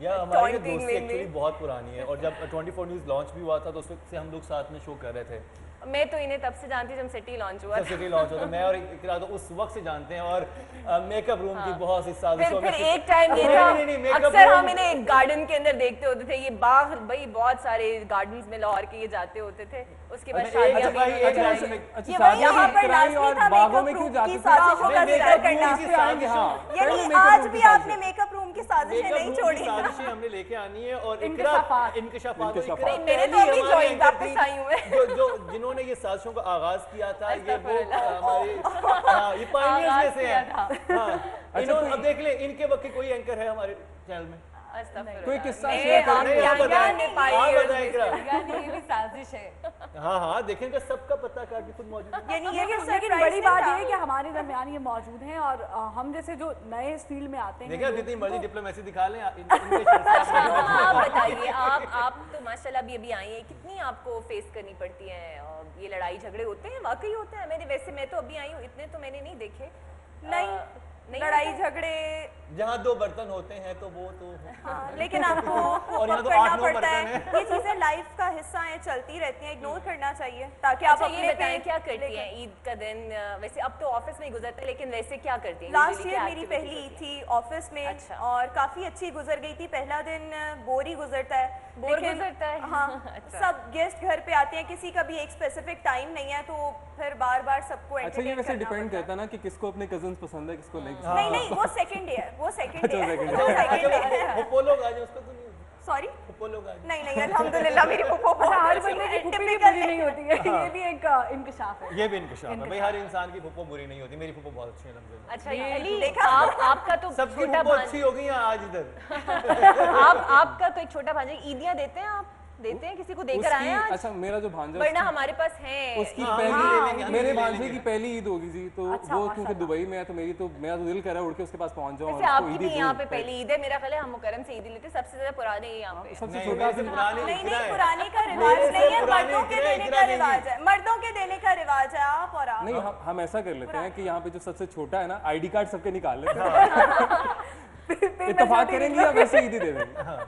یا ہماری Taunting دوستی way میں. ایکچولی بہت پرانی ہے, اور جب 24 نیوز لانچ بھی ہوا تھا تو اس وقت سے ہم لوگ ساتھ میں شو کر رہے تھے. میں تو انہیں تب سے جانتی ہوں جب سٹی لانچ ہوا جب سٹی لانچ ہوتا ہے, میں اور اقرا تو اس وقت سے جانتے ہیں, اور میک اپ روم کی بہت سی سازشوں پھر میں سے ایک ٹائم یہ تھا اکثر ہم انہیں گارڈن کے اندر دیکھتے ہوتے تھے, یہ باغ بھائی بہت سارے گارڈنز میں لاہور کے یہ جاتے ہوتے تھے, اس کے بعد شادیاں بھی یہاں پر لازمی تھا باغوں میں کیوں جاتے یعنی آج بھی آپ نے میک اپ روم کی سازشیں نہیں چھوڑی, سازشیں ہم نے لے کے آنی ہے, اور انکشافات میرے تو ابھی جوائن واپس آئی ہوں میں, جو جنہوں نے یہ سازشوں کا آغاز کیا تھا, یہ وہ ہمارے یہ پائنیئرز میں سے ہیں. انہوں اب دیکھ لیں ان کے وقت کوئی اینکر ہے ہمارے چینل میں, کوئی قصہ شیئر کریں. یہ بھی سازش ہے. ہاں ہاں دیکھیں گے سب کا پتہ کر کے خود موجود ہے. لیکن بڑی بات یہ ہے کہ ہمارے درمیان یہ موجود ہیں, اور ہم جیسے جو نئے اس فیلڈ میں آتے ہیں, دیکھیں جتنی مرضی ڈپلومیسی دکھا لیں آپ بتائیے, آپ تو ماشاءاللہ ابھی آئی ہیں, کتنی آپ کو فیس کرنی پڑتی ہیں, یہ لڑائی جھگڑے ہوتے ہیں, واقعی ہوتے ہیں؟ میرے ویسے میں تو ابھی آئی ہوں, اتنے تو میں نے نہیں دیکھے. نہیں لڑائی جھگڑے جہاں 2 برتن ہوتے ہیں تو وہ تو لیکن آپ کو کرنا پڑتا ہے, یہ چیزیں لائف کا حصہ ہیں, چلتی رہتی ہیں, اگنور کرنا چاہیے تاکہ آپ یہ بتائیں کیا کرتی ہیں عید کا دن, ویسے اب تو آفس میں گزرتے ہیں لیکن ویسے کیا کرتی ہیں؟ لاسٹ ایئر میری پہلی عید تھی آفس میں, اور کافی اچھی گزر گئی تھی. پہلا دن بور ہی گزرتا ہے, بور گزرتا ہے, ہاں سب گیسٹ گھر پہ آتے ہیں, کسی کا بھی ایک اسپیسیفک ٹائم نہیں ہے, تو پھر بار بار سب کو اچھا یہ ویسے ڈیپینڈ کرتا ہے نا کہ کس کو اپنے کزنز پسند ہے, کس کو نہیں. نہیں وہ سیکنڈ ہے, وہ سیکنڈ ہے. پھپھو لوگ آ جائیں اس کو تو نہیں, سوری پھپھو لوگ آ جائیں. نہیں الحمدللہ میری پھپھو ہر بندے کی پھپھی بری نہیں ہوتی ہے, یہ بھی ایک انکشاف ہے. یہ بھی انکشاف ہے بھائی, ہر انسان کی پھپھو بری نہیں ہوتی, میری پھپھو بہت اچھی ہے الحمدللہ. اچھا علی, آپ کا تو سب کی پھپھو اچھی ہو گئی ہیں آج ادھر. آپ کا تو ایک چھوٹا بھانجا, عیدیاں دیتے ہیں آپ؟ دیتے ہیں کسی کو دے کر آئے ہیں آج؟ اچھا میرا جو بھانجا ورنہ ہمارے پاس ہیں, اس کی پہلی, میرے بھانجے کی پہلی عید ہوگی جی, تو وہ کیونکہ دبئی میں ہے تو میرا تو دل کر رہا ہے اڑ کے اس کے پاس پہنچ جاؤں. آپ کی بھی یہاں پہ پہلی عید ہے, میرا خیال ہے ہم مکرم سے عید لیتے, سب سے زیادہ پرانے یہاں پہ. سب سے چھوٹا نہیں پرانے کا رواج نہیں ہے, مردوں کے دینے کا رواج ہے, مردوں کے دینے کا رواج ہے. آپ اور آپ نہیں, ہم ایسا کر لیتے ہیں کہ یہاں پہ جو سب سے چھوٹا ہے نا, آئی ڈی کارڈ سب کے نکال لیتے ہیں, اتفاق کریں گے یا ویسے عیدی دے دیں گے,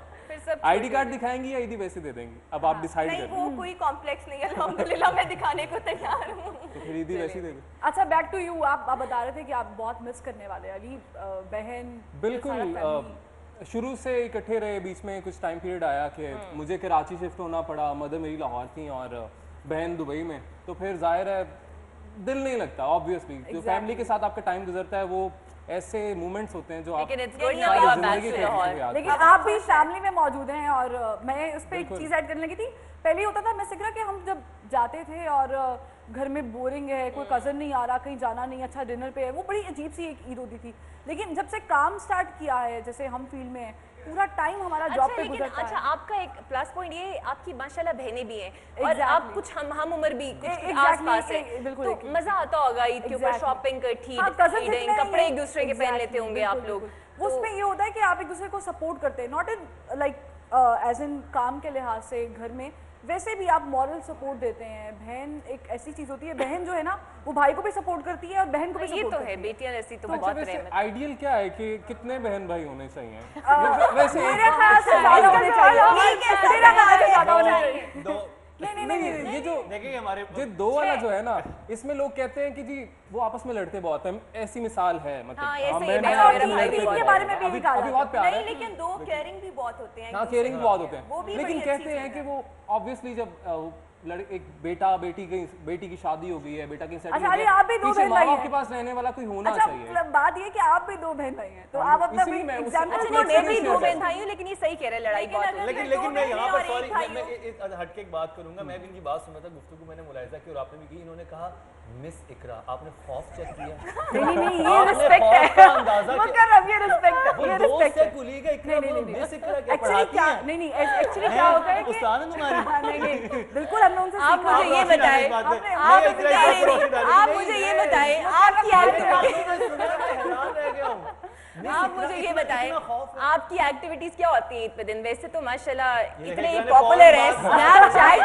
آئی ڈی کارڈ دکھائیں گے یا عیدی ویسے دے دیں گے, اب آپ ڈیسائیڈ کریں. وہ کوئی کمپلیکس نہیں ہے الحمدللہ, میں دکھانے کو تیار ہوں. تو پھر عیدی ویسے دے دیں. اچھا بیک ٹو یو, آپ بتا رہے تھے کہ آپ بہت مس کرنے والے علی بہن. بالکل, شروع سے اکٹھے رہے, بیچ میں کچھ ٹائم پیریڈ آیا کہ مجھے کراچی شفٹ ہونا پڑا, مدر میری لاہور تھیں اور بہن دبئی میں, تو پھر ظاہر ہے دل نہیں لگتا آبویسلی. جو فیملی کے ساتھ آپ کا ٹائم گزرتا ہے وہ ایسے مومنٹس ہوتے ہیں جو آپ لیکن آپ بھی فیملی میں موجود ہیں, اور میں اس پہ ایک چیز ایڈ کرنے لگی تھی. پہلے ہوتا تھا میں سکرا کہ ہم جب جاتے تھے اور گھر میں بورنگ ہے, کوئی کزن نہیں آ رہا, کہیں جانا نہیں, اچھا ڈنر پہ ہے, وہ بڑی عجیب سی ایک عید ہوتی تھی. لیکن جب سے کام سٹارٹ کیا ہے, جیسے ہم فیلڈ میں ہیں, پورا ٹائم ہمارا جاب پہ گزرتا ہے. اچھا آپ کا ایک پلس پوائنٹ یہ, آپ کی ماشاءاللہ بہنیں بھی ہیں اور آپ کچھ ہم عمر بھی کچھ آس پاس ہیں, تو مزہ آتا ہوگا عید کے اوپر شاپنگ کرتی, کپڑے ایک دوسرے کے پہن لیتے ہوں گے آپ لوگ. اس میں یہ ہوتا ہے کہ آپ ایک دوسرے کو سپورٹ کرتے ہیں, ناٹ ان لائک ایز ان کام کے لحاظ سے گھر میں, ویسے بھی آپ مورل سپورٹ دیتے ہیں. بہن ایک ایسی چیز ہوتی ہے, بہن جو ہے نا وہ بھائی کو بھی سپورٹ کرتی ہے اور بہن کو بھی سپورٹ کرتی ہے. یہ تو ہے, بیٹیاں ایسی تو بہت رحمت. آئیڈیل کیا ہے کہ کتنے بہن بھائی ہونے چاہیے ویسے؟ میرے خیال سے زیادہ ہونے چاہیے, میرا خیال سے زیادہ ہونے چاہیے. نہیں, یہ جو دیکھیں ہمارے یہ 2 والا جو ہے نا, اس میں لوگ کہتے ہیں کہ جی وہ آپس میں لڑتے بہت ہیں, ایسی مثال ہے مطلب کے بارے میں بھی بہت پیار ہے, لیکن 2 کیئرنگ بھی بہت ہوتے ہیں. ہاں کیئرنگ بھی بہت ہوتے ہیں, لیکن کہتے ہیں کہ وہ آبویسلی جب ایک بیٹا بیٹی کی شادی ہو گئی ہے, بیٹا کی پیچھے ماں باپ کے پاس رہنے والا کوئی ہونا چاہیے. بات یہ کہ آپ بھی 2 بہن بھائی ہیں, تو آپ اپنا میں بھی 2 بہن بھائی ہوں, لیکن یہ صحیح کہہ رہے ہیں, لڑائی بہت ہوتی ہے. لیکن میں یہاں پر سوری میں ہٹ کے ایک بات کروں گا. میں بھی ان کی بات سنا تھا, گفتگو میں نے ملاحظہ کی اور آپ نے بھی کی, انہوں نے کہا مس اقرا آپ نے خوف چیک کیا. نہیں یہ رسپیکٹ ہے, وہ کر اب یہ رسپیکٹ ہے, یہ رسپیکٹ ہے. کلی کا اقرا مس اقرا کیا ایکچولی کیا نہیں ایکچولی کیا ہوتا ہے کہ استاد ہے تمہاری. نہیں بالکل ہم نے ان سے آپ مجھے یہ بتائیں, آپ مجھے یہ بتائیں, آپ کی آپ مجھے یہ بتائیں آپ کی ایکٹیویٹیز کیا ہوتی ہیں عید پہ دن؟ ویسے تو ماشاءاللہ اتنے پاپولر ہیں, snap chat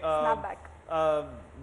Snapback।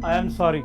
I am sorry.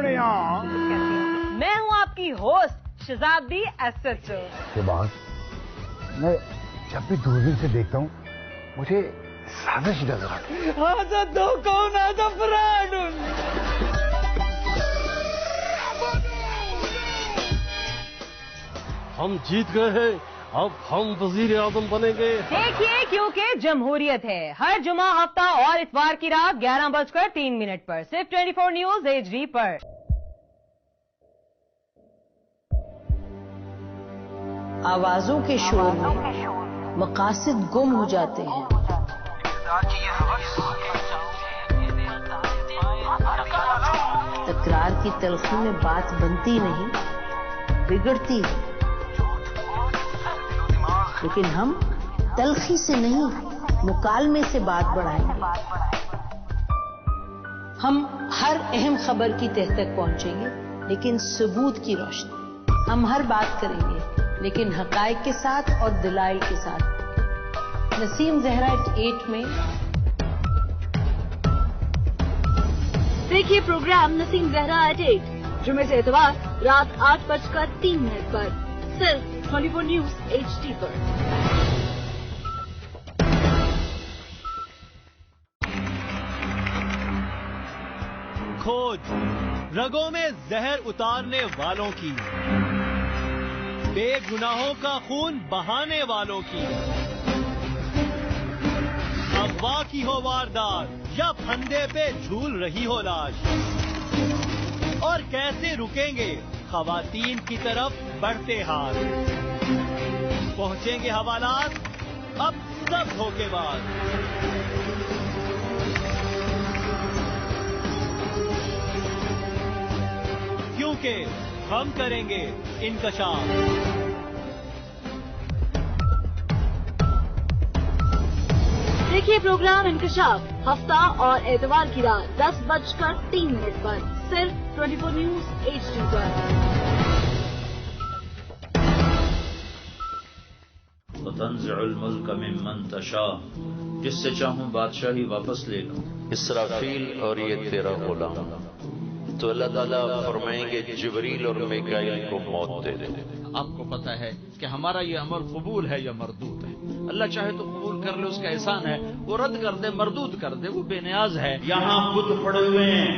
Sonia. میں ہوں آپ کی ہوسٹ شہزادی SHO. کے بعد میں جب بھی دوربین سے دیکھتا ہوں مجھے سازش نظر آتی ہے. هذا دوكون هذا فراد. ہم جیت گئے ہیں, اب ہم وزیر اعظم بنیں گے. دیکھیے کیونکہ جمہوریت ہے. ہر جمعہ, ہفتہ اور اتوار کی رات 11:03 پر صرف 24 نیوز HD پر. آوازوں کے شور میں مقاصد گم ہو جاتے ہیں. تکرار کی تلخی میں بات بنتی نہیں, بگڑتی ہے. لیکن ہم تلخی سے نہیں, مکالمے سے بات بڑھائیں گے. ہم ہر اہم خبر کی تہ تک پہنچیں گے, لیکن ثبوت کی روشنی. ہم ہر بات کریں گے, لیکن حقائق کے ساتھ اور دلائل کے ساتھ. نسیم زہرا 8 میں دیکھیے پروگرام نسیم زہرا 8 جمعے سے اتوار رات 8:03 پر صرف 24 نیوز HD پر. کھوج رگوں میں زہر اتارنے والوں کی, بے گناہوں کا خون بہانے والوں کی. اغوا کی ہو واردات یا پھندے پہ جھول رہی ہو لاش, اور کیسے رکیں گے خواتین کی طرف بڑھتے ہاتھ. پہنچیں گے حوالات, اب سب دھوکے باز. کیونکہ ہم کریں گے انکشاف. دیکھیے پروگرام انکشاف ہفتہ اور اتوار کی رات 10:03 پر صرف 24 نیوز HD پر. وتنزع الملک ممن تشاء, جس سے چاہوں بادشاہی واپس لے لوں. اسرافیل اور یہ تیرا غلام. تو اللہ تعالیٰ فرمائیں گے جبریل اور میکائیل کو موت دے دے. آپ کو پتہ ہے کہ ہمارا یہ عمل قبول ہے یا مردود ہے. اللہ چاہے تو قبول کر لے, اس کا احسان ہے. وہ رد کر دے, مردود کر دے, وہ بے نیاز ہے. یہاں بت پڑے ہوئے ہیں,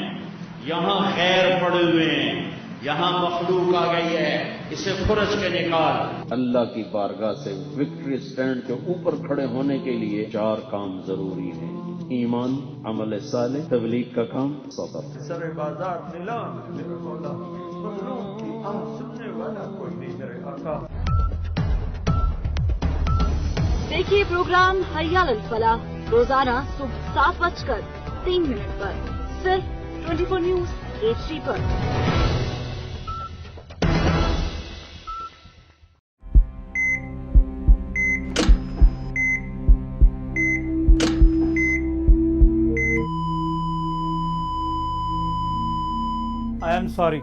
یہاں خیر پڑے ہوئے ہیں, یہاں مخلوق آ گئی ہے, اسے فرج کے نکال. اللہ کی بارگاہ سے وکٹری سٹینڈ کے اوپر کھڑے ہونے کے لیے 4 کام ضروری ہیں: ایمان, عمل صالح, تبلیغ کا کام, صبر. سر بازار نیلام میرا مولا, مخلوق کی آہ سننے والا کوئی نہیں میرے آقا. دیکھیے پروگرام حیال الفلاح روزانہ صبح 7:03 پر صرف 24 news HD per. I am sorry.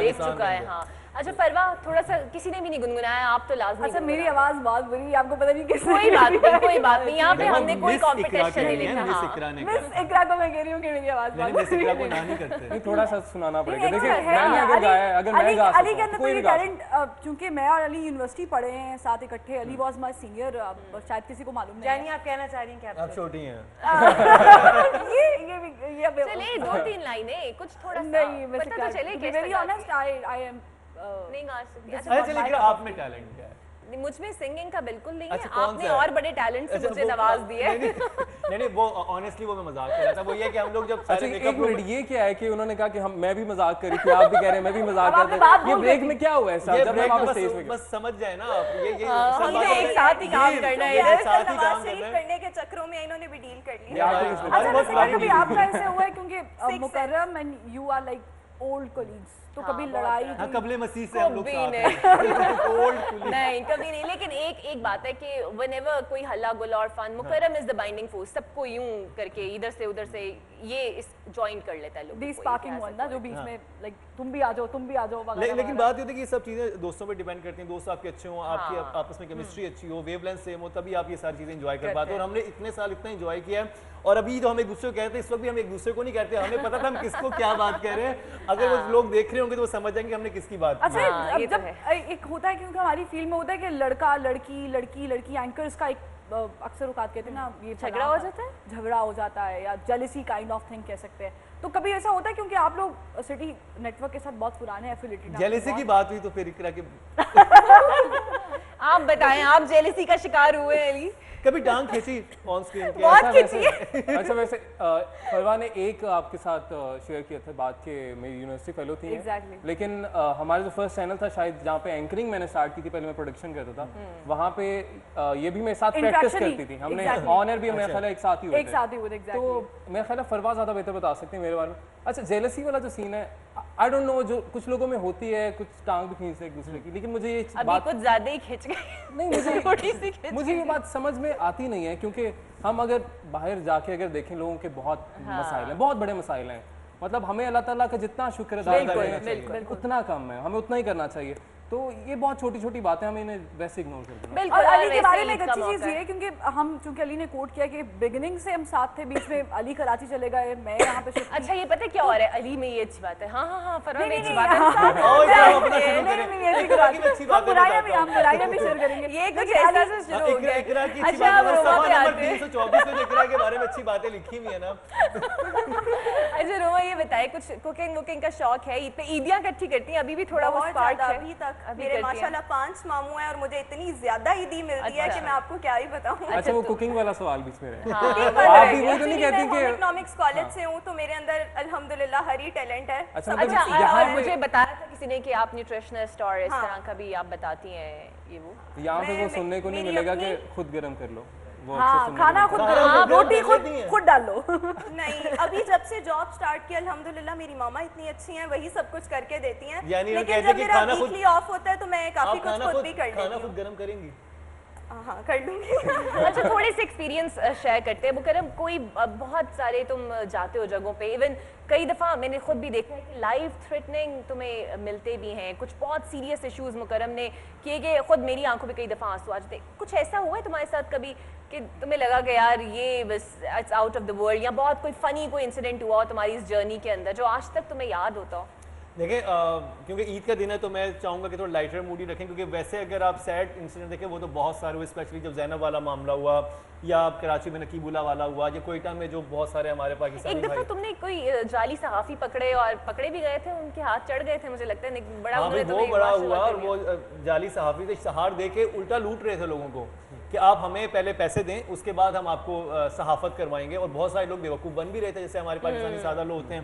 دیکھ چکا ہے. ہاں اچھا پروا, تھوڑا سا کسی نے بھی نہیں گنگنایا, آپ تو لازمی. اچھا میری آواز بہت بری ہے, آپ کو پتہ نہیں کس. کوئی بات نہیں, کوئی بات نہیں, یہاں پہ ہم نے کوئی کمپٹیشن نہیں لکھا. مس اقرا کو میں کہہ رہی ہوں کہ میری آواز بہت بری ہے. کو نہ نہیں کرتے, تھوڑا سا سنانا پڑے گا. دیکھیں میں نے اگر گایا ہے, اگر میں گا علی کے اندر کوئی ٹیلنٹ, چونکہ میں اور علی یونیورسٹی پڑھے ہیں ساتھ اکٹھے. علی واز مائی سینئر, شاید کسی کو معلوم نہیں. جانی آپ کہنا چاہ رہی ہیں کہ آپ چھوٹی ہیں. یہ چلے 2-3 لائنیں کچھ تھوڑا سا پتہ تو چلے کہ ویری آنیسٹ آئی ایم نہیں گا سکتی. اچھا لیکن آپ میں ٹیلنٹ کیا ہے؟ مجھ میں سنگنگ کا بالکل نہیں ہے, آپ نے اور بڑے ٹیلنٹ سے مجھے نواز دیا ہے. نہیں وہ آنیسٹلی وہ میں مذاق کر رہا تھا, وہ یہ کہ ہم لوگ جب سارے ایک منٹ, یہ کیا ہے کہ انہوں نے کہا کہ میں بھی مذاق کری تھی, آپ بھی کہہ رہے ہیں میں بھی مذاق کرتا ہوں, یہ بریک میں کیا ہوا ایسا جب ہم آپ اسٹیج پہ بس سمجھ جائے نا آپ, یہ ایک ساتھ ہی کام کرنا ہے, ساتھ ہی کام کرنے کے چکروں میں انہوں نے بھی ڈیل کر لی. آپ کا ایسے ہوا ہے کیونکہ Mukarram and you are like old colleagues, تو کبھی لڑائی قبل مسیح سے ہم لوگ نہیں کبھی نہیں, لیکن ایک بات ہے کہ whenever کوئی ہلا گلا اور فن, مکرم از the binding force, سب کو یوں کر کے ادھر سے ادھر سے یہ جوائن کر لیتا ہے لوگ. دی سپارکنگ ون نا جو بیچ میں لائک تم بھی آ جاؤ تم بھی آ جاؤ. لیکن بات یہ ہوتی ہے کہ یہ سب چیزیں دوستوں پہ ڈیپینڈ کرتی ہیں, دوست آپ کے اچھے ہوں, آپ کی آپس میں کیمسٹری اچھی ہو, ویو لینتھ سیم ہو, تبھی آپ یہ ساری چیزیں انجوائے کر پاتے ہیں. اور ہم نے اتنے سال اتنا انجوائے کیا ہے, اور ابھی جو ہم ایک دوسرے کو کہتے ہیں اس وقت بھی ہم ایک دوسرے کو نہیں کہتے, ہمیں پتا تھا ہم کس کو کیا بات کہہ رہے ہیں, اگر وہ لوگ دیکھ رہے ہوں گے تو وہ سمجھ جائیں گے ہم نے کس کی بات کی. اچھا جب ایک ہوتا ہے کیونکہ ہماری فیلڈ میں ہوتا ہے کہ لڑکا لڑکی لڑکی لڑکی اینکرز کا ایک اکثر اوقات کہتے ہیں نا یہ جھگڑا ہو جاتا ہے, جھگڑا ہو جاتا ہے یا جیلسی کائنڈ آف تھنگ کہہ سکتے ہیں. تو کبھی ایسا ہوتا ہے کیونکہ آپ لوگ سٹی نیٹ ورک کے ساتھ بہت پرانے ایفیلیٹڈ, جیلسی کی بات ہوئی تو پھر اقرا کے آپ بتائیں آپ جیلسی کا شکار ہوئے ہیں علی؟ کبھی ٹانگ کھینچی آن اسکرین کی؟ بہت کھینچی ہے. اچھا ویسے فروا نے ایک آپ کے ساتھ شیئر کیا تھا بات کہ میری یونیورسٹی فیلو تھی, لیکن ہمارا جو فرسٹ چینل تھا شاید جہاں پہ اینکرنگ میں نے اسٹارٹ کی تھی, پہلے میں پروڈکشن کرتا تھا, وہاں پہ یہ بھی میرے ساتھ پریکٹس کرتی تھی, ہم نے آن ایئر بھی میرا خیال ہے ایک ساتھ ہی ہوئے تھے, تو میرا خیال ہے فروا زیادہ بہتر بتا سکتے ہیں میرے بارے میں. اچھا جیلسی والا جو سین ہے, آئی ڈونٹ نو, جو کچھ لوگوں میں ہوتی ہے, کچھ ٹانگ بھی کھینچتے ایک دوسرے کی, لیکن مجھے یہ بات کچھ زیادہ ہی کھینچ گئے. نہیں مجھے یہ بات سمجھ میں آتی نہیں ہے, کیونکہ ہم اگر باہر جا کے اگر دیکھیں لوگوں کے بہت مسائل ہیں, بہت بڑے مسائل ہیں, مطلب ہمیں اللہ تعالیٰ کا جتنا شکر ادا کرنا چاہیے اتنا کم ہے, ہمیں اتنا ہی کرنا چاہیے. تو یہ بہت چھوٹی چھوٹی باتیں ہمیں انہیں ویسے اگنور کرتے ہیں. اور علی کے بارے میں ایک اچھی چیز یہ ہے کیونکہ ہم چونکہ علی نے کوٹ کیا کہ بگننگ سے ہم ساتھ تھے, بیچ میں علی کراچی چلے گئے, میں یہاں پہ. اچھا یہ پتہ کیا ہو رہا ہے علی میں, یہ اچھی بات ہے. ہاں فروا میں اچھی بات ہے, ہم برائیاں بھی شیئر کریں گے, یہ کچھ ایسا سے شروع ہو گیا. اچھا اب روما پہ آتے ہیں, 324 میں اقرا کے بارے میں اچھی باتیں لکھی ہوئی ہیں نا. اچھا روما یہ بتائے, کچھ کوکنگ کا شوق ہے, عید پہ عیدیاں اکٹھی کرتی ہیں ابھی بھی تھوڑا بہت اسپارک ہے؟ ابھی تک میرے ماشاءاللہ 5 ماموں ہیں اور مجھے اتنی زیادہ عیدی ملتی ہے کہ میں آپ کو کیا ہی بتاؤں. اچھا وہ کوکنگ والا سوال بیچ میں رہے, آپ بھی وہی تو نہیں کہتی کہ اکنامکس کالج سے ہوں, تو میرے اندر الحمدللہ ہر ہی ٹیلنٹ ہے. اچھا اور مجھے بتایا تھا کسی نے کہ آپ نیوٹریشنسٹ اور اس طرح کا بھی آپ بتاتی ہیں, یہ وہ یہاں پہ وہ سننے کو نہیں ملے گا کہ خود گرم کر لو, کھانا خود روٹی خود ڈال لو. نہیں ابھی جب سے جاب سٹارٹ کی الحمدللہ میری ماما اتنی اچھی ہیں, وہی سب کچھ کر کے دیتی ہیں, لیکن جب میرا ویکلی آف ہوتا ہے تو میں کافی کچھ خود بھی کر لیتی ہوں. کھانا خود گرم کریں گی؟ ہاں کر لوں گی. اچھا تھوڑے سے ایکسپیرینس شیئر کرتے ہیں مکرم, کوئی بہت سارے تم جاتے ہو جگہوں پہ, ایون کئی دفعہ میں نے خود بھی دیکھا ہے کہ لائف تھریٹننگ تمہیں ملتے بھی ہیں, کچھ بہت سیریس ایشوز مکرم نے کیے کہ خود میری آنکھوں پہ کئی دفعہ آنسو آ جاتے. کچھ ایسا ہوا ہے تمہارے ساتھ کبھی کہ تمہیں لگا کہ یار یہ بس it's out of the world, یا بہت کوئی فنی کوئی انسیڈنٹ ہوا ہو تمہاری اس جرنی کے اندر جو آج تک تمہیں یاد ہوتا ہو؟ دیکھیں کیونکہ عید کا دن ہے تو میں چاہوں گا کہ تھوڑا لائٹر موڈ ہی رکھیں, کیونکہ ویسے اگر آپ سیڈ انسیڈنٹ دیکھیں وہ تو بہت سارے ہوئے, اسپیشلی جب زینب والا معاملہ ہوا, یا کراچی میں نقیب اللہ والا ہوا, یا کوئٹہ میں جو بہت سارے ہمارے پاکستانی ایک دفعہ تم نے کوئی جعلی صحافی پکڑے اور پکڑے بھی گئے تھے, ان کے ہاتھ چڑھ گئے تھے مجھے لگتا ہے, بڑا وہ بڑا ہوا, اور وہ جعلی صحافی سے اشتہار دے کے الٹا لوٹ رہے تھے لوگوں کو کہ آپ ہمیں پہلے پیسے دیں اس کے بعد ہم آپ کو صحافت کروائیں گے, اور بہت سارے لوگ بیوقوف بن بھی رہے تھے جیسے ہمارے پاکستانی سادہ لوگ ہوتے ہیں.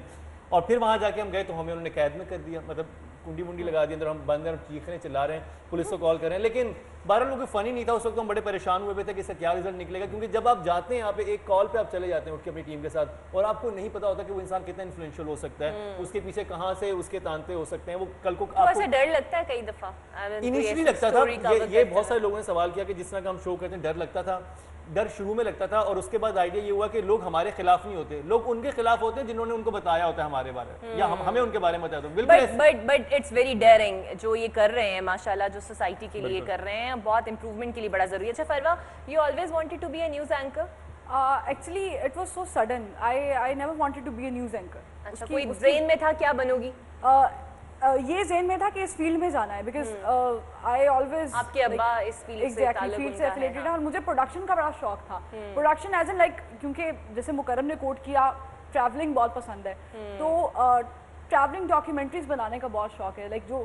اور پھر وہاں جا کے ہم گئے تو ہمیں انہوں نے قید میں کر دیا, مطلب کنڈی منڈی لگا دی اندر, ہم بند ہیں, ہم چیخ رہے ہیں, چلا رہے ہیں, پولیس کو کال کر رہے ہیں. لیکن 12 لوگ فنی نہیں تھا اس وقت, ہم بڑے پریشان ہوئے تھے کہ اس کا کیا رزلٹ نکلے گا, کیونکہ جب آپ جاتے ہیں یہاں پہ ایک کال پہ آپ چلے جاتے ہیں اٹھ کے اپنی ٹیم کے ساتھ, اور آپ کو نہیں پتا ہوتا کہ وہ انسان کتنا انفلوئنشل ہو سکتا ہے, اس کے پیچھے کہاں سے اس کے تانتے ہو سکتے ہیں. وہ کل کو آپ کو ڈر لگتا ہے کئی دفعہ, انیشلی لگتا تھا, یہ بہت سارے لوگوں نے سوال کیا کہ جس طرح کا ہم شو کرتے ہیں ڈر لگتا تھا. ڈر شروع میں لگتا تھا, اور اس کے بعد آئیڈیا یہ ہوا کہ لوگ ہمارے خلاف نہیں ہوتے, لوگ ان کے خلاف ہوتے ہیں جنہوں نے ان کو بتایا ہوتا ہے ہمارے بارے میں, یا ہمیں ان کے بارے میں بتایا ہوتا ہے. بٹ اٹس ویری ڈیئرنگ جو یہ کر رہے ہیں ماشاءاللہ, جو سوسائٹی کے لیے کر رہے ہیں, بہت امپروومنٹ کے لیے بڑا ضروری ہے. اچھا Farwa, you always wanted to be a news anchor? Actually it was so sudden, I never wanted to be a news anchor. اچھا کوئی ذہن میں تھا کیا بنو گی؟ یہ ذہن میں تھا کہ اس فیلڈ میں جانا ہے, بیکاز آئی آلویز, آپ کے ابا اس فیلڈ سے ریلیٹڈ ہے, اور مجھے پروڈکشن کا بڑا شوق تھا. پروڈکشن ایز این لائک, کیونکہ جیسے مکرم نے کوٹ کیا ٹریولنگ بہت پسند ہے, تو ٹریولنگ ڈاکیومنٹریز بنانے کا بہت شوق ہے. لائک جو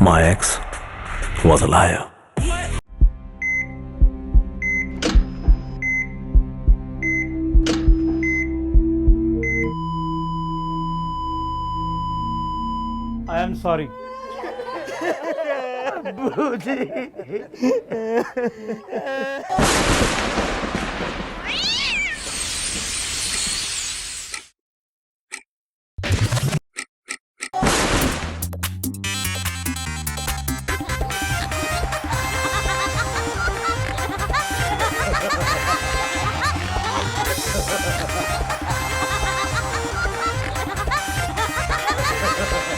My ex was a liar. I am sorry.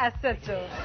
SHO।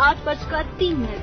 8:03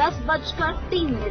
10:03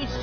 HD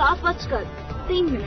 7:03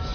HD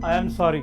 I am sorry.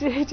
JD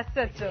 SHO।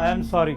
I am sorry.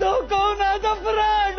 دوكون هذا فراد।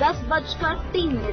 10:03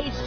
HD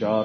4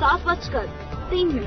7:03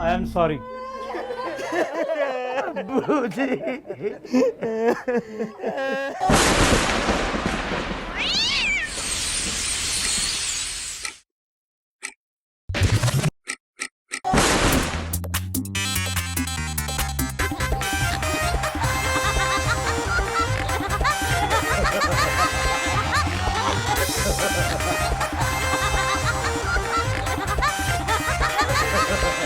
I am sorry.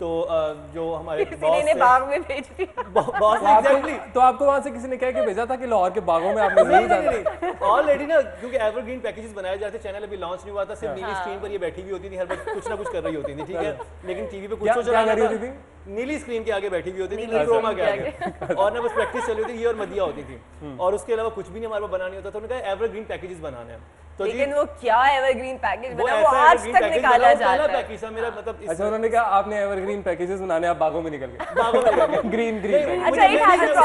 تو جو ہمارے کسی نے باغ میں بھیج دیا باس ایگزیکٹلی تو آپ کو وہاں سے کسی نے کہہ کے بھیجا تھا کہ لاہور کے باغوں میں آپ نے نہیں جانا آلریڈی نا کیونکہ ایور گرین پیکیجز بنائے جاتے ہیں. چینل ابھی لانچ نہیں ہوا تھا, صرف نیلی اسکرین پر یہ بیٹھی ہوئی ہوتی تھی, ہر وقت کچھ نہ کچھ کر رہی ہوتی تھی, ٹھیک ہے, لیکن ٹی وی پہ کچھ تو چلا رہی ہوتی تھی, نیلی اسکرین کے آگے بیٹھی ہوئی ہوتی تھی, نیلی کروما کے آگے, اور نہ بس پریکٹس چل رہی ہوتی, یہ اور مدیہ ہوتی تھی, اور اس کے علاوہ کچھ بھی نہیں ہمارے پاس بنانا ہوتا تھا. انہوں نے کہا ایور گرین پیکیجز بنانے ہیں. لیکن وہ کیا ایور گرین پیکیج بنا, وہ آج تک نکالا جاتا ہے. پیکیج تھا میرا, مطلب اچھا انہوں نے کہا آپ نے ایور گرین پیکیجز بنانے, آپ باغوں میں نکل گئے گرین گرین. اچھا ایک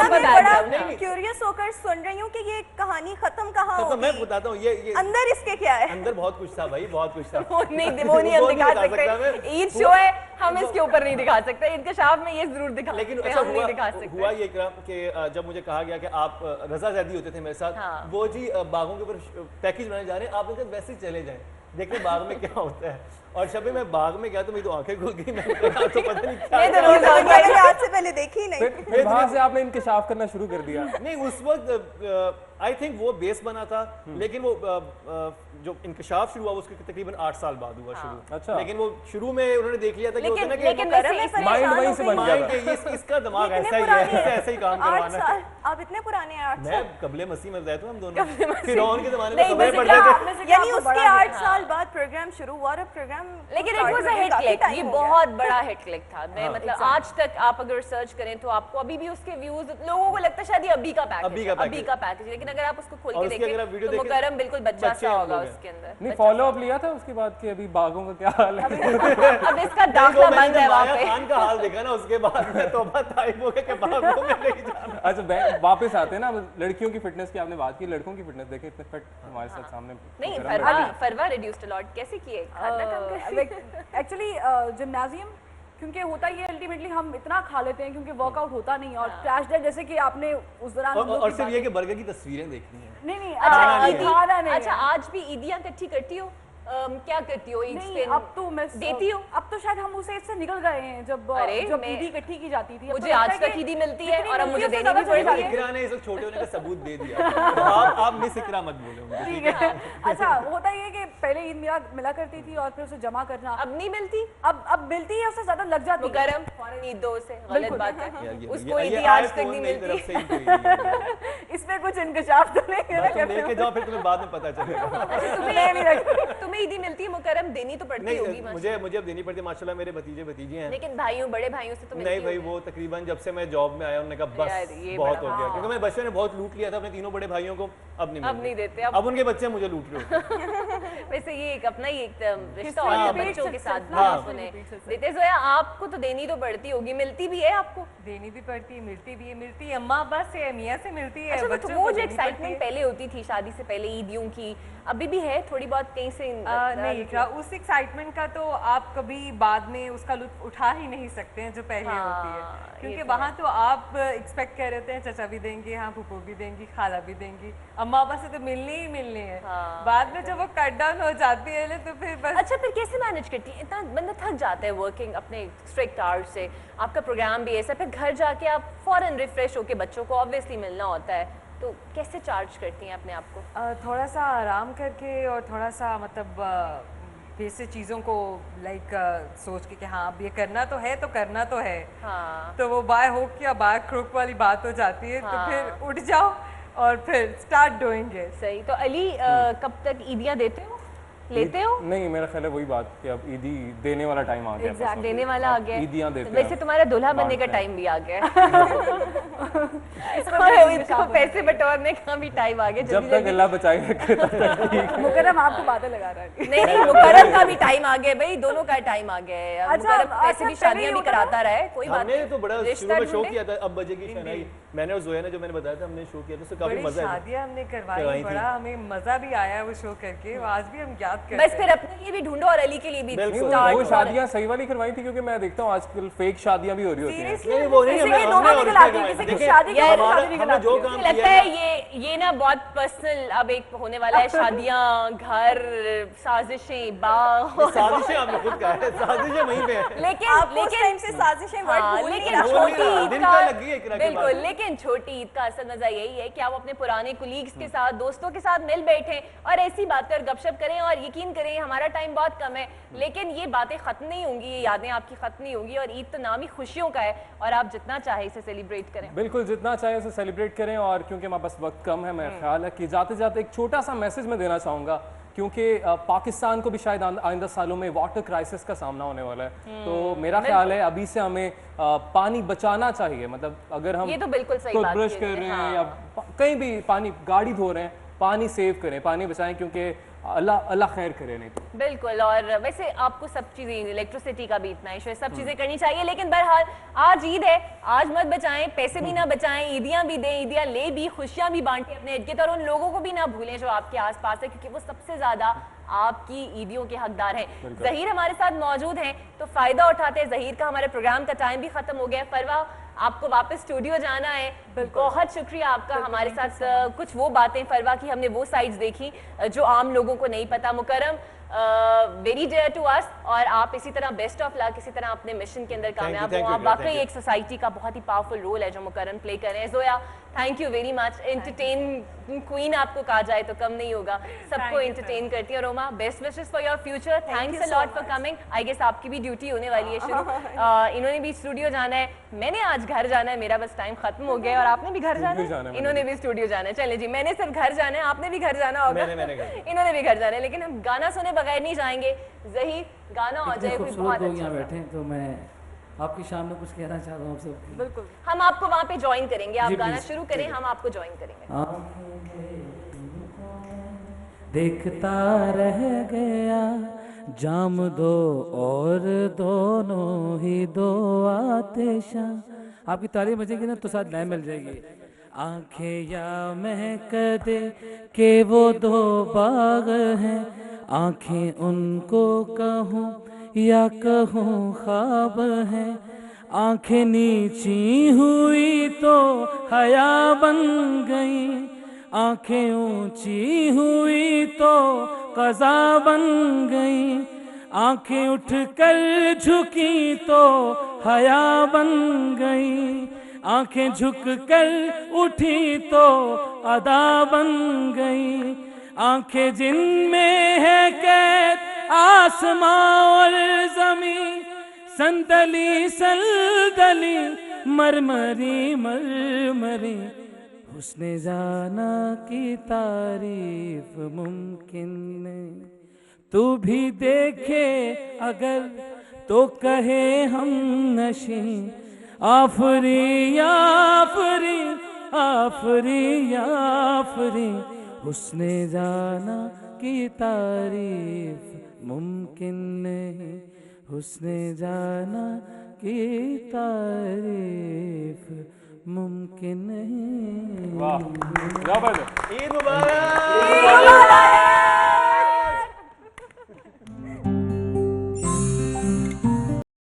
بڑا کیوریس ہو کر سن رہی ہوں کہ یہ کہانی ختم کہاں ہوگی. میں بتاتا ہوں یہ اندر اس کے کیا ہے. اندر بہت کچھ تھا بھائی, بہت کچھ تھا. وہ نہیں ہم دکھا سکتے, عید شو ہے, ہم اس کے اوپر نہیں دکھا سکتے. انکشاف میں یہ ضرور دکھا لیکن سکتے, ہم نہیں دکھا سکتے. ہوا یہ اکرام کہ جب مجھے کہا گیا کہ آپ رضا زیدی ہوتے تھے میرے ساتھ, وہ جی باغوں کے اوپر پیکیج بنانے جا رہے ہیں, آپ ان کے ویسے ہی چلے جائیں, دیکھیں باغ میں کیا ہوتا ہے. اور جب میں باغ میں گیا تو میری تو آنکھیں کھل گئی, میں تو پتہ نہیں کیا آج سے پہلے دیکھی نہیں. پھر وہاں سے آپ نے انکشاف کرنا شروع کر دیا. نہیں اس وقت آئی تھنک وہ بیس بنا تھا, لیکن وہ جو انکشاف شروع ہوا اس کے تقریباً 8 سال بعد ہوا شروع. اچھا لیکن وہ شروع میں انہوں نے دیکھ لیا تھا کہ مائنڈ وہیں سے بن گیا, اس کا دماغ ایسا ہی ہے, ایسا ہی کام کروانا ہے. آپ اتنے پرانے ہیں. 8 میں قبل مسیح میں رہتا ہوں, ہم دونوں فرعون کے زمانے میں خبریں پڑھتے تھے, یعنی اس کے 8 سال بعد پروگرام شروع ہوا, اور پروگرام لیکن it was a hit click, یہ بہت بڑا ہٹ کلک تھا. میں مطلب آج تک آپ اگر سرچ کریں تو آپ کو ابھی بھی اس کے ویوز, لوگوں کو لگتا ہے شاید یہ ابھی کا پیکیج, لیکن اگر آپ اس کو کھول کے دیکھیں تو مکرم بالکل بچہ سا ہوگا اس کے اندر. نہیں فالو اپ لیا تھا اس کے بعد کہ ابھی باغوں کا کیا حال ہے, اب اس کا داخلہ بند ہے وہاں پہ. خان کا حال دیکھا نا, اس کے بعد میں توبہ طائب ہو گیا کہ باغوں میں نہیں جانا. اچھا واپس آتے ہیں نا, لڑکیوں کی فٹنس کی آپ نے بات کی, لڑکوں کی فٹنس دیکھیں اتنے فٹ ہمارے ساتھ سامنے. نہیں فروا ریڈیوسڈ الاٹ کیسے کیے, ایکچولی جمنازیم کیونکہ ہوتا ہی ہے الٹیمیٹلی ہم اتنا کھا لیتے ہیں کیونکہ ورک آؤٹ ہوتا نہیں, اور کریش ڈیٹ جیسے کہ آپ نے اس دوران اور صرف یہ کہ برگر کی تصویریں دیکھنی ہیں. نہیں اچھا آج بھی عیدیاں اکٹھی کرتی ہو, کیا کرتی ہو عید پہ, اب تو میں دیتی ہو, اب تو شاید ہم اسے اس سے نکل گئے ہیں جب عیدی اکٹھی کی جاتی تھی. مجھے آج تک عیدی ملتی ہے اور اب مجھے دینی بھی پڑتی ہے. اقرا نے اس وقت چھوٹے ہونے کا ثبوت دے دیا, آپ مس اقرا مت بولو. ٹھیک ہے, اچھا ہوتا یہ کہ پہلے عید ملا کرتی تھی اور پھر اسے جمع کرنا, اب نہیں ملتی, اب ملتی ہے, اس سے زیادہ لگ جاتی ہے. مکرم فوراً عید دو سے غلط بات ہے, اس کو عیدی آج تک نہیں ملتی. اس میں کچھ انکشاف تو نہیں لے کے جاؤ, پھر تمہیں بعد میں پتا چلے گا. تمہیں عیدی ملتی ہے مکرم, دینی تو پڑتی ہوگی. مجھے اب دینی پڑتی ہے ماشاءاللہ, میرے بھتیجے بھتیجی ہیں, لیکن بھائیوں بڑے بھائیوں سے تو نہیں بھائی, وہ تقریباً جب سے میں جاب میں آیا انہوں نے کہا بس بہت ہو گیا, کیونکہ میں بچوں نے بہت لوٹ لیا تھا اپنے تینوں بڑے بھائیوں کو, اب نہیں دیتے, اب ان کے بچے مجھے لوٹ رہے ہوتے. ویسے یہ ایک اپنا ہی ایک رشتہ ہوتا ہے بچوں کے ساتھ دیتے. زویا آپ کو تو دینی تو پڑتی ہوگی, ملتی بھی ہے آپ کو؟ دینی بھی پڑتی ہے, ملتی بھی ہے, ملتی ہے اماں بس ہے, میاں سے ملتی ہے. وہ جو ایکسائٹمنٹ پہلے ہوتی تھی شادی سے پہلے عیدیوں کی, ابھی بھی ہے تھوڑی بہت کہیں سے؟ نہیں, اس ایکسائٹمنٹ کا تو آپ کبھی بعد میں اس کا لطف اٹھا ہی نہیں سکتے ہیں جو پہلے ہوتی ہے, کیونکہ وہاں تو آپ ایکسپیکٹ کر رہے ہیں چچا بھی دیں گے, ہاں پھپھو بھی دیں گی, خالہ بھی دیں گی, اماں ابا سے تو ملنے ہی ملنے ہیں. بعد میں جب وہ کٹ ڈاؤن ہو جاتی ہے تو پھر بس. اچھا پھر کیسے مینج کرتی ہے, اتنا بندہ تھک جاتا ہے ورکنگ اپنے اسٹرکٹ آورس سے, آپ کا پروگرام بھی ایسا, پھر گھر جا کے آپ فوراً ریفریش ہو کے بچوں کو آبویسلی ملنا ہوتا ہے, تو کیسے چارج کرتی ہیں اپنے آپ کو؟ تھوڑا سا آرام کر کے, اور تھوڑا سا مطلب بیسک چیزوں کو لائک سوچ کے کہ ہاں اب یہ کرنا تو ہے تو کرنا تو ہے, تو وہ بائی ہوک یا بائی کروک والی بات ہو جاتی ہے, تو پھر اٹھ جاؤ اور پھر اسٹارٹ ڈوئنگ اٹ. صحیح. تو علی کب تک عیدیاں دیتے ہو, لیتے ہو؟ نہیں میرا خیال ہے وہی بات کہ اب عیدی دینے والا ٹائم آ گیا, دینے والا آ گیا, عیدیاں دیتے ہیں. ویسے تمہارا دلہا بننے کا ٹائم بھی آ گیا, پیسے بٹورنے کا بھی ٹائم آ گیا, جب تک اللہ بچائے رکھے تب تک ٹھیک. مکرم آپ کو باتیں لگا رہا ہے. نہیں مکرم کا بھی ٹائم آ گیا بھائی, دونوں کا ٹائم آ گیا ہے. مکرم ایسے بھی شادیاں بھی کراتا رہا ہے, کوئی بات نہیں. ہم نے تو بڑا شروع میں شو کیا تھا, اب بجے کی شہنائی میں نے اور زویا نے جو میں نے بتایا تھا, ہم نے شو کیا تھا, اس سے کافی مزہ آیا. شادیاں ہم نے کروائی, بڑا ہمیں مزہ بھی آیا وہ شو کر کے, آج بھی ہم یاد کرتے ہیں. بس پھر اپنے لیے بھی ڈھونڈو اور علی کے لیے بھی. وہ شادیاں صحیح والی کروائی تھی, کیونکہ میں دیکھتا ہوں آج کل فیک شادیاں بھی ہو رہی ہوتی ہیں. نہیں وہ نہیں, لگتا ہے یہ نا بہت پرسنل اب ایک ہونے والا ہے, شادیاں, گھر, سازشیں, باغ. سازشیں آپ نے خود کہا ہے, سازشیں وہیں پہ ہیں. بالکل, لیکن چھوٹی عید کا اصل مزہ یہی ہے کہ آپ اپنے پرانے کولیگز کے ساتھ, دوستوں کے ساتھ مل بیٹھیں اور ایسی بات کر گپ شپ کریں, اور یقین کریں ہمارا ٹائم بہت کم ہے لیکن یہ باتیں ختم نہیں ہوں گی, یہ یادیں آپ کی ختم نہیں ہوں گی, اور عید تو نام ہی خوشیوں کا ہے اور آپ جتنا چاہے اسے سیلیبریٹ کریں. بالکل جتنا چاہے اسے سیلیبریٹ کریں, اور کیونکہ ہمارے پاس وقت کم ہے میرا خیال ہے کہ جاتے جاتے ایک چھوٹا سا میسج میں دینا چاہوں گا, کیونکہ پاکستان کو بھی شاید آئندہ سالوں میں واٹر کرائسس کا سامنا ہونے والا ہے, تو میرا خیال ہے ابھی سے ہمیں پانی بچانا چاہیے. مطلب اگر ہم ٹوتھ برش کر رہے ہیں یا کہیں بھی پانی گاڑی دھو رہے ہیں, پانی سیو کریں, پانی بچائیں, کیونکہ اللہ خیر کرے. نہیں بالکل, اور ویسے آپ کو سب چیزیں الیکٹریسٹی کا بھی اتنا ایشو ہے, سب چیزیں کرنی چاہیے, لیکن بہرحال آج عید ہے, آج مت بچائیں, پیسے بھی نہ بچائیں, عیدیاں بھی دیں, عیدیاں لے بھی, خوشیاں بھی بانٹیں اپنے ارد گرد, اور ان لوگوں کو بھی نہ بھولیں جو آپ کے آس پاس ہے, کیونکہ وہ سب سے زیادہ آپ کی عیدیوں کے حقدار ہیں. ظہیر ہمارے ساتھ موجود ہیں تو فائدہ اٹھاتے ہیں. ظہیر کا ہمارے پروگرام کا ٹائم بھی ختم ہو گیا ہے. فروا آپ کو واپس اسٹوڈیو جانا ہے, بہت شکریہ آپ کا ہمارے ساتھ کچھ وہ باتیں فروا کی ہم نے وہ سائڈز دیکھی جو عام لوگوں کو نہیں پتا. مکرم ویری ڈیئر ٹو اس, اور آپ اسی طرح بیسٹ آف لک, اسی طرح اپنے مشن کے اندر کامیاب ہوں. آپ واقعی ایک سوسائٹی کا بہت ہی پاورفل رول ہے جو مکرم پلے کر رہے ہیں. Zoya thank you very much, entertain queen آپ کو کہا جائے تو کم نہیں ہوگا, سب کو انٹرٹین کرتی ہے. Roma best wishes for your future, thanks a lot for coming. I guess آپ کی بھی ڈیوٹی ہونے والی ہے شروع, انہوں نے بھی اسٹوڈیو جانا ہے, میں نے آج گھر جانا ہے, میرا بس ٹائم ختم ہو گیا ہے, اور آپ نے بھی گھر جانا ہے, انہوں نے بھی اسٹوڈیو جانا ہے. چلے جی, میں نے صرف گھر جانا ہے, آپ نے بھی گھر جانا ہوگا, انہوں نے بھی گھر جانا ہے, لیکن ہم گانا سنے بغیر نہیں جائیں گے. ظہیر گانا ہو جائے کوئی بہت اچھا بیٹھے تو میں آپ کی شام میں کچھ کہنا چاہتا ہوں آپ سب. بالکل, ہم آپ کو وہاں پہ جوائن کریں گے, آپ گانا شروع کریں, ہم آپ کو جوائن کریں گے. دیکھتا رہ گیا جام دو اور دونوں ہی دو آتشاں. آپ کی تعلیم بچے گی نا تو ساتھ لائن مل جائے گی. آنکھیں یا مہک دے کہ وہ دو باغ ہیں, آنکھیں ان کو کہوں یا کہوں خواب ہے. آنکھیں نیچی ہوئی تو حیا بن گئی, آنکھیں اونچی ہوئی تو قضا بن گئی. آنکھیں اٹھ کر جھکی تو حیا بن گئی, آنکھیں جھک کر اٹھی تو ادا بن گئی. آنکھیں جن میں ہے قید آسماں اور زمین, سندلی سندلی مرمری مرمری, حسن جانا کی تعریف ممکن نہیں. تو بھی دیکھے اگر تو کہے ہم نشیں, آفری آفری آفری آفری, حسن جانا کی تعریف ممکن نہیں, حسن جانا کی تعریف ممکن نہیں. عید مبارک.